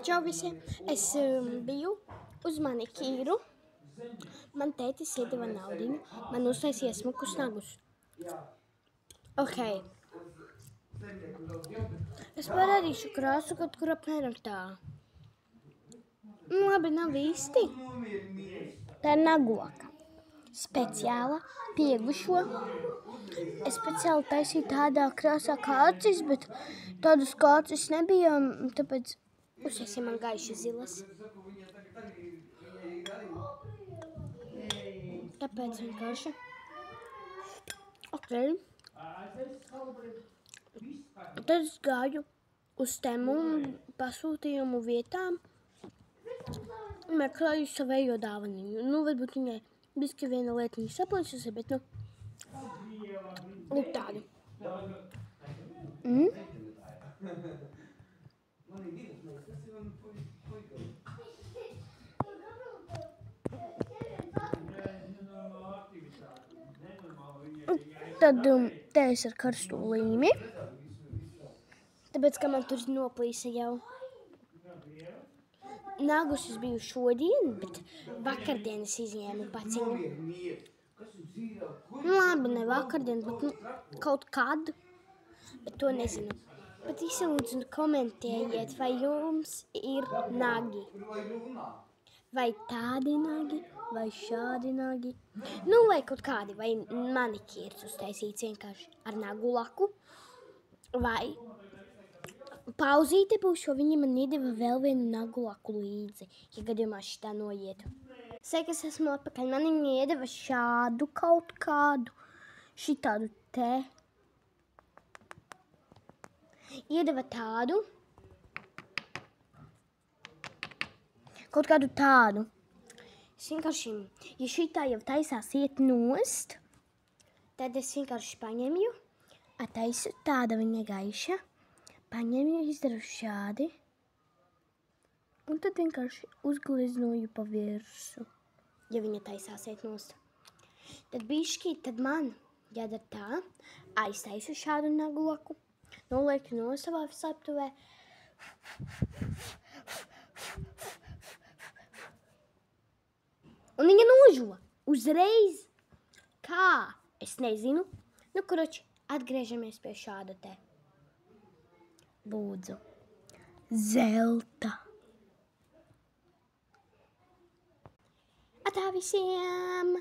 Čau visiem! Es biju uz manikīru. Man tētis iedeva naudiņu. Man uztaisīja smukus nagus. Ok. Es parādīšu krāsu kaut kur apmēram tā. Labi, nav īsti. Tā ir nagoka. Speciāla, piegušo. Es speciāli taisīju tādā krāsā kā acis, bet tādas kā acis nebija, tāpēc uztaisīja man gaiši zilas. Tāpēc vienkārši. Ok. Tad es gāju uz tēmu pasūtījumu vietām un meklēju savējo dāvaniņu. Varbūt viņai bišķi viena lietiņa saplīsusi, bet lūk tādu. Tad te es ar karstu līmi, tāpēc, ka man tur noplīsa jau. Nagus es biju šodien, bet vakardien es izņēmu paciņu. Labi, ne vakardien, bet kaut kad, bet to nezinu. Bet visi lūdzu komentējiet, vai jums ir nagi. Vai tādi nagi, vai šādi nagi. Vai kaut kādi, vai manikīrs uztaisīts vienkārši ar nagu laku. Vai pauzīte būs, jo viņi man iedeva vēl vienu nagu laku līdzi, ja gadījumā šitā noietu. Sveiki, es esmu atpakaļ. Man viņi iedeva šādu kaut kādu, šitādu te. Iedeva tādu. Kaut kādu tādu. Es vienkārši, ja šitā jau taisās iet nost, tad es vienkārši paņemju, attaisu tāda viņa gaiša, paņemju, izdaru šādi, un tad vienkārši uzgleznoju pa virsu, ja viņa taisās iet nost. Tad bišķi, tad man jādara tā, aiztaisu šādu nagloku, nolieku no savā slēptuvē, un viņa nožuva uzreiz. Kā? Es nezinu. Kuroči, atgriežamies pie šāda te. Lūdzu. Zelta. Atā visiem!